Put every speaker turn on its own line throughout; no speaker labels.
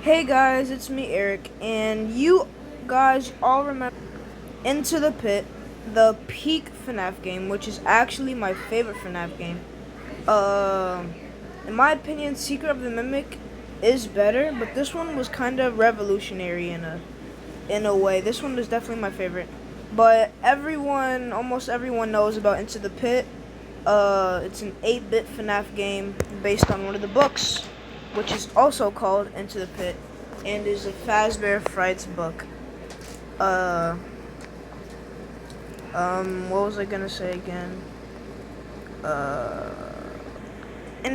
Hey guys, it's me Eric, and you guys all remember Into the Pit, the peak FNAF game, which is actually my favorite FNAF game. Um, in my opinion, Secret of the Mimic is better, but this one was kind of revolutionary in a way. This one is definitely my favorite. But almost everyone knows about Into the Pit. It's an 8-bit FNAF game based on one of the books, which is also called Into the Pit, and is a Fazbear Frights book. Uh, what was I gonna say again? And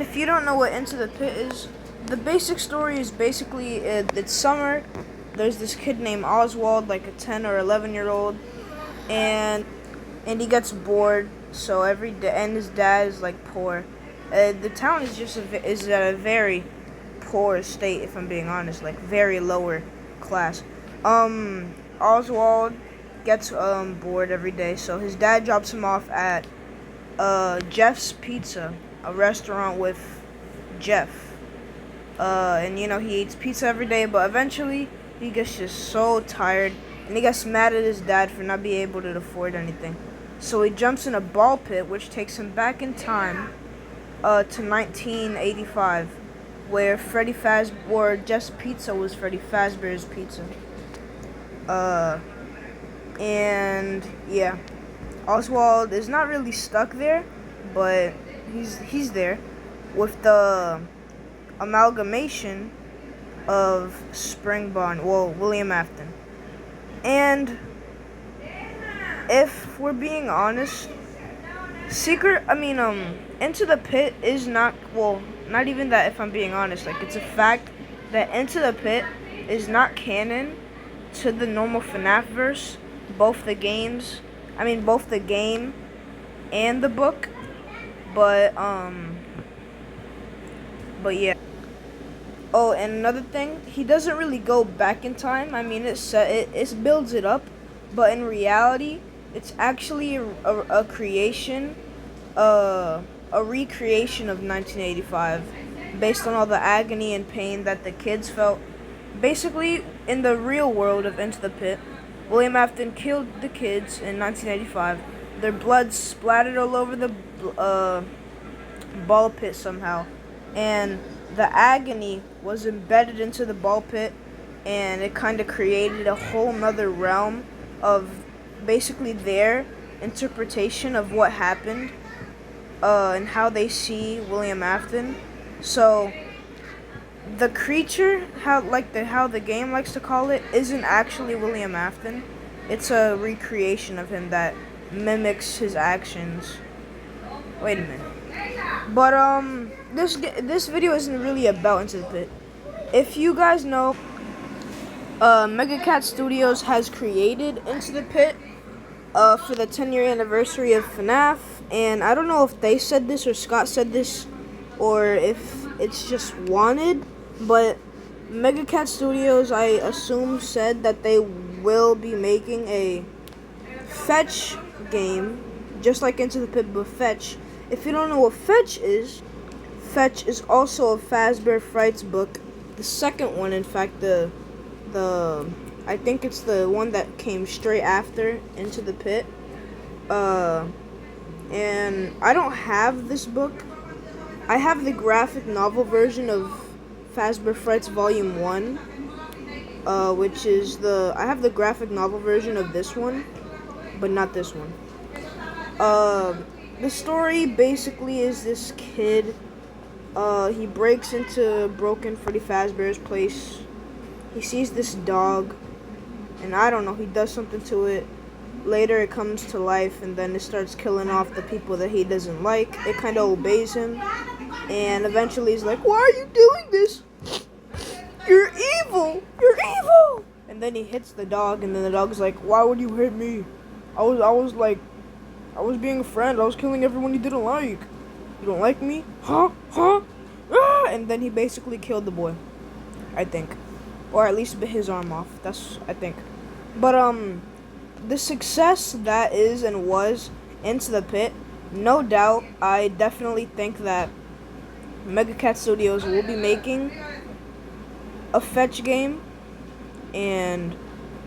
if you don't know what Into the Pit is, the basic story is basically it's summer. There's this kid named Oswald, like a 10 or 11-year-old, and he gets bored. So every day, and his dad is like poor. The town is is at a very poor state, if I'm being honest, like very lower class. Oswald gets bored every day, so his dad drops him off at Jeff's Pizza, a restaurant with Jeff. And he eats pizza every day, but eventually he gets just so tired, and he gets mad at his dad for not being able to afford anything. So he jumps in a ball pit, which takes him back in time to 1985, where Jeff's Pizza was Freddy Fazbear's Pizza. And yeah, Oswald is not really stuck there, but he's there with the amalgamation of William Afton. And if we're being honest, Into the Pit is not even that. If I'm being honest, like, it's a fact that Into the Pit is not canon to the normal FNAF verse, both the game and the book, but yeah. Oh, and another thing, he doesn't really go back in time. I mean, it builds it up, but in reality, it's actually a creation, a recreation of 1985, based on all the agony and pain that the kids felt. Basically, in the real world of Into the Pit, William Afton killed the kids in 1985. Their blood splattered all over the ball pit somehow, and the agony was embedded into the ball pit, and it kind of created a whole nother realm of basically their interpretation of what happened, and how they see William Afton. So the creature, how the game likes to call it, isn't actually William Afton. It's a recreation of him that mimics his actions. Wait a minute. But this video isn't really about Into the Pit. If you guys know, Mega Cat Studios has created Into the Pit for the 10-year anniversary of FNAF, and I don't know if they said this or Scott said this, or if it's just wanted, but Mega Cat Studios, I assume, said that they will be making a Fetch game, just like Into the Pit, but Fetch. If you don't know what Fetch is also a Fazbear Frights book. The second one, in fact, I think it's the one that came straight after Into the Pit. And I don't have this book. I have the graphic novel version of Fazbear Frights Volume 1, I have the graphic novel version of this one, but not this one. The story basically is this kid, he breaks into broken Freddy Fazbear's place. He sees this dog, and I don't know, he does something to it. Later it comes to life, and then it starts killing off the people that he doesn't like. It kind of obeys him, and eventually he's like, "Why are you doing this? You're evil! You're evil!" And then he hits the dog, and then the dog's like, "Why would you hit me? I was being a friend. I was killing everyone you didn't like. You don't like me? Huh? Ah! And then he basically killed the boy, I think. Or at least bit his arm off. I think. But, the success that is and was Into the Pit, no doubt, I definitely think that Mega Cat Studios will be making a fetch game, and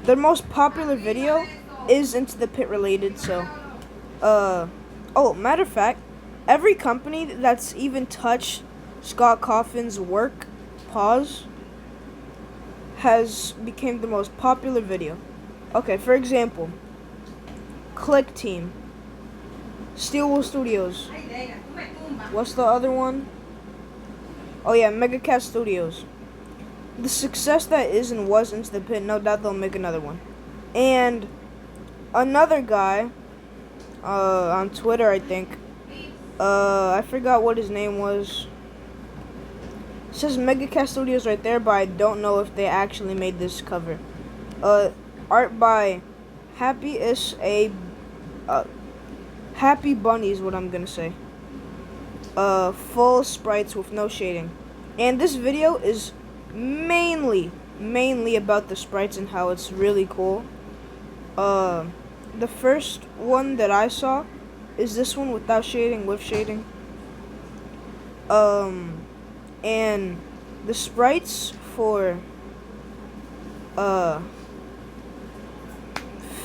their most popular video is Into the Pit related. So, oh, matter of fact, every company that's even touched Scott Cawthon's work, pause, has became the most popular video. Okay, for example, Click Team, Steelwool Studios. What's the other one? Oh yeah, Megacat Studios. The success that is and was Into the Pit, no doubt they'll make another one. And another guy, on Twitter, I think, I forgot what his name was. It says Megacat Studios right there, but I don't know if they actually made this cover. Art by Happy Bunny is what I'm gonna say. Full sprites with no shading. And this video is mainly about the sprites and how it's really cool. The first one that I saw is this one without shading, with shading. And the sprites for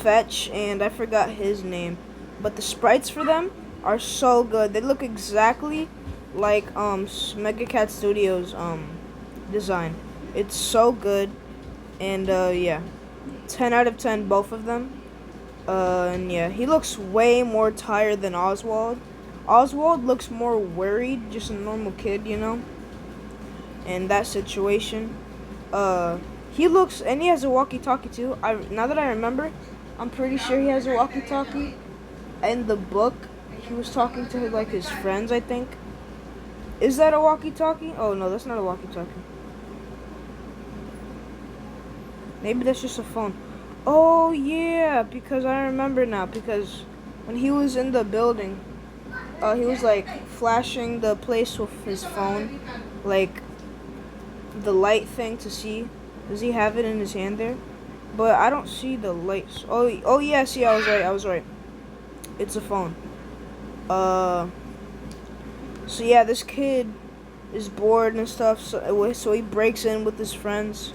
Fetch, and I forgot his name, but the sprites for them are so good. They look exactly like Megacat Studios design. It's so good, and yeah, 10 out of 10 both of them. And yeah, he looks way more tired than Oswald. Oswald looks more worried, just a normal kid, you know. In that situation, he looks, and he has a walkie-talkie too. Now that I remember, I'm pretty sure he has a walkie-talkie. In the book, he was talking to like his friends, I think. Is that a walkie-talkie? Oh no, that's not a walkie-talkie. Maybe that's just a phone. Oh yeah, because I remember now. Because when he was in the building, he was like flashing the place with his phone, like the light thing to see. Does he have it in his hand there? But I don't see the lights. Oh yeah, see, I was right. It's a phone. So yeah, this kid is bored and stuff, so he breaks in with his friends.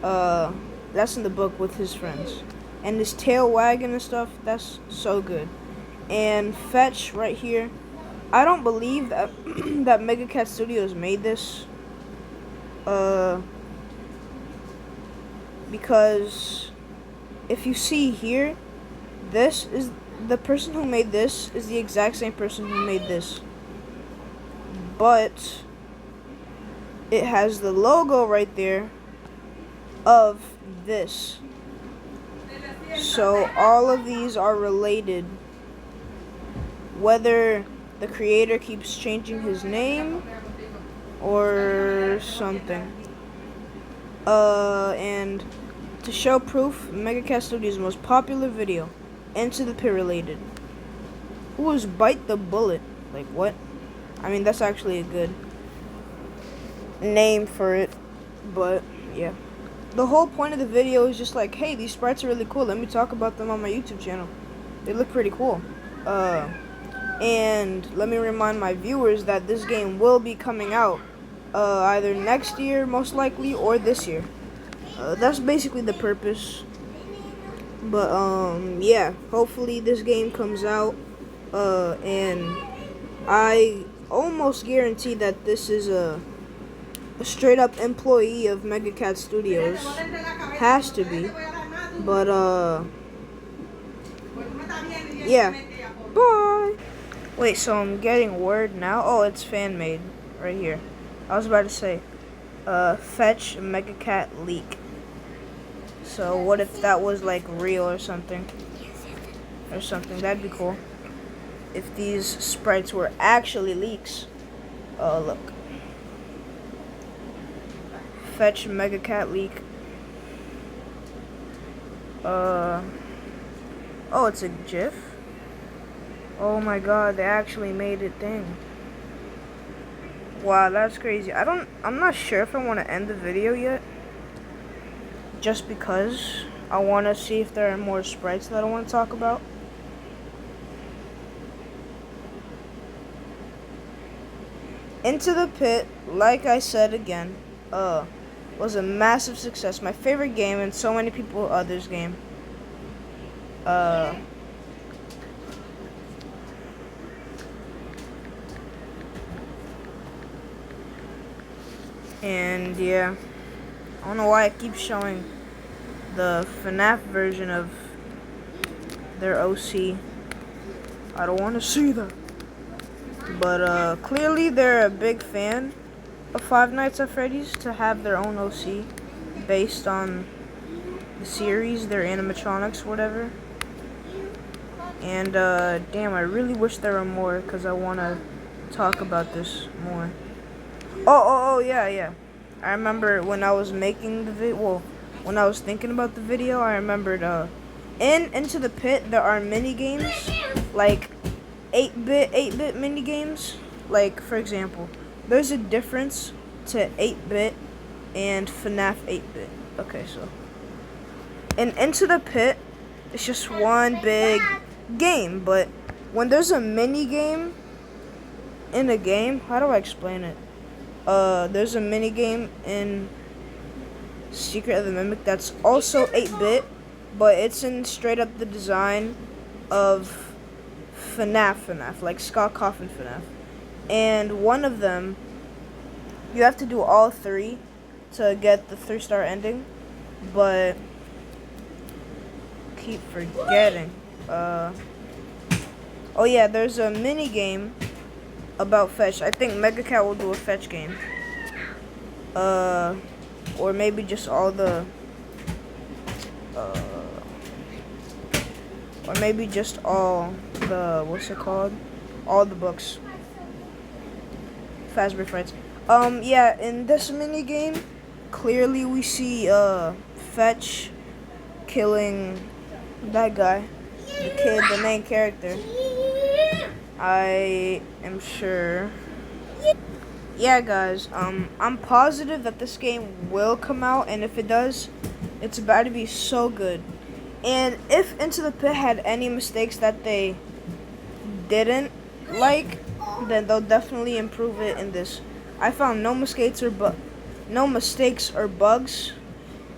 That's in the book, with his friends. And his tail wagging and stuff, that's so good. And Fetch right here, I don't believe that that Megacat Studios made this. Because if you see here, this is the person who made this is the exact same person who made this. But it has the logo right there of this. So all of these are related. Whether the creator keeps changing his name or something. And to show proof, Megacat Studios' most popular video, Into the Pit related. Who was Bite the Bullet? Like what? I mean, that's actually a good name for it, but yeah. The whole point of the video is just like, hey, these sprites are really cool. Let me talk about them on my YouTube channel. They look pretty cool. And let me remind my viewers that this game will be coming out either next year, most likely, or this year. That's basically the purpose. But yeah, hopefully this game comes out, and I almost guarantee that this is a straight up employee of Megacat Studios. Has to be. But yeah. Bye. Wait, so I'm getting word now? Oh, it's fan made right here. I was about to say, Fetch Megacat leak. So what if that was like real or something? That'd be cool. If these sprites were actually leaks. Oh, look. Fetch Megacat leak. Oh, it's a GIF? Oh my god, they actually made it thing. Wow, that's crazy. I'm not sure if I want to end the video yet. Just because I want to see if there are more sprites that I want to talk about. Into the Pit, like I said again, was a massive success. My favorite game and so many people others game. And yeah, I don't know why I keep showing the FNAF version of their OC. I don't want to see that. But clearly they're a big fan of Five Nights at Freddy's to have their own OC based on the series, their animatronics, whatever. And damn, I really wish there were more because I want to talk about this more. Oh, yeah. I remember when I was making the video, well, when I was thinking about the video, I remembered, in Into the Pit, there are mini games, like 8-bit mini games. Like, for example, there's a difference to 8-bit and FNAF 8-bit. Okay, so in Into the Pit, it's just one big game, but when there's a mini game in a game, how do I explain it? There's a mini game in Secret of the Mimic that's also 8-bit, but it's in straight up the design of FNAF, like Scott Cawthon FNAF. And one of them, you have to do all 3 to get the 3-star ending, but keep forgetting. Oh yeah, there's a mini game about fetch. I think Mega Cat will do a fetch game. Or maybe just all the or maybe just all the, what's it called? All the books. Fazbear Frights. Yeah, in this mini game, clearly we see Fetch killing that guy, the kid, the main character. I am sure. Yeah, guys, I'm positive that this game will come out, and if it does, it's about to be so good. And if Into the Pit had any mistakes that they didn't like, then they'll definitely improve it in this. I found no mistakes or bugs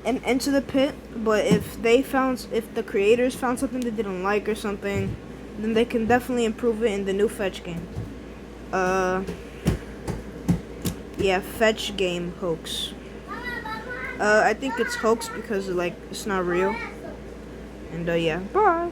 in Into the Pit, but if the creators found something they didn't like or something, then they can definitely improve it in the new Fetch game. Yeah, Fetch game hoax. I think it's hoax because, like, it's not real. And yeah, bye.